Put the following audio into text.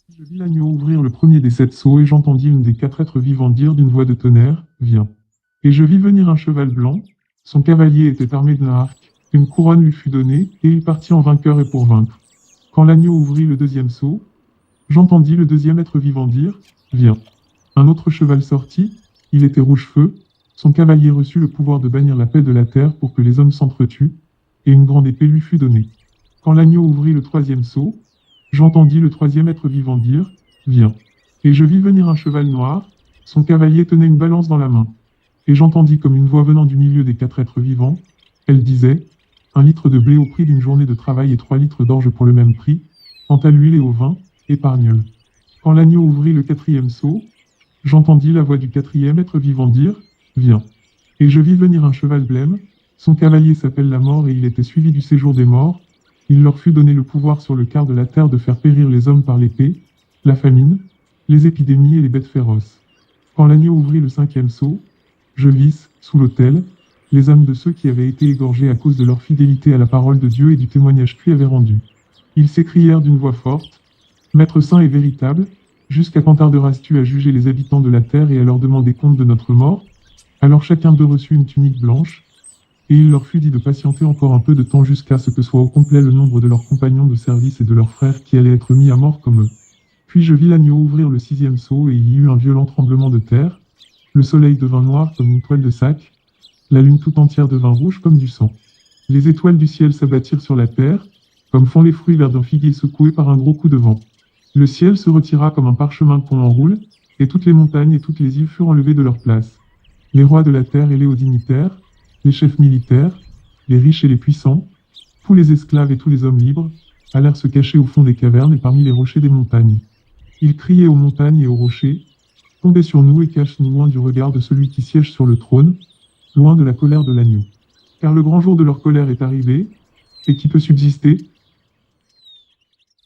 Je vis l'agneau ouvrir le premier des 7 seaux, et j'entendis une des 4 êtres vivants dire d'une voix de tonnerre, Viens. Et je vis venir un cheval blanc, son cavalier était armé d'un arc, une couronne lui fut donnée, et il partit en vainqueur et pour vaincre. Quand l'agneau ouvrit le deuxième seau, j'entendis le deuxième être vivant dire, Viens. Un autre cheval sortit, il était rouge-feu, son cavalier reçut le pouvoir de bannir la paix de la terre pour que les hommes s'entretuent, et une grande épée lui fut donnée. Quand l'agneau ouvrit le troisième seau, j'entendis le troisième être vivant dire, Viens. Et je vis venir un cheval noir, son cavalier tenait une balance dans la main. Et j'entendis comme une voix venant du milieu des 4 êtres vivants, elle disait, 1 litre de blé au prix d'une journée de travail et 3 litres d'orge pour le même prix, quant à l'huile et au vin, épargne-le. Quand l'agneau ouvrit le quatrième seau, j'entendis la voix du quatrième être vivant dire, Viens. Et je vis venir un cheval blême, son cavalier s'appelle la mort et il était suivi du séjour des morts. Il leur fut donné le pouvoir sur le quart de la terre de faire périr les hommes par l'épée, la famine, les épidémies et les bêtes féroces. Quand l'agneau ouvrit le cinquième seau, je vis, sous l'autel, les âmes de ceux qui avaient été égorgés à cause de leur fidélité à la parole de Dieu et du témoignage qu'il avait rendu. Ils s'écrièrent d'une voix forte, Maître saint et véritable, jusqu'à quand tarderas-tu à juger les habitants de la terre et à leur demander compte de notre mort? Alors chacun d'eux reçut une tunique blanche, et il leur fut dit de patienter encore un peu de temps jusqu'à ce que soit au complet le nombre de leurs compagnons de service et de leurs frères qui allaient être mis à mort comme eux. Puis je vis l'agneau ouvrir le sixième seau et il y eut un violent tremblement de terre. Le soleil devint noir comme une toile de sac, la lune tout entière devint rouge comme du sang. Les étoiles du ciel s'abattirent sur la terre, comme font les fruits verts d'un figuier secoué par un gros coup de vent. Le ciel se retira comme un parchemin qu'on enroule, et toutes les montagnes et toutes les îles furent enlevées de leur place. Les rois de la terre et les hauts dignitaires, les chefs militaires, les riches et les puissants, tous les esclaves et tous les hommes libres, allèrent se cacher au fond des cavernes et parmi les rochers des montagnes. Ils criaient aux montagnes et aux rochers, Tombez sur nous et cache-nous loin du regard de celui qui siège sur le trône, loin de la colère de l'agneau. Car le grand jour de leur colère est arrivé, et qui peut subsister,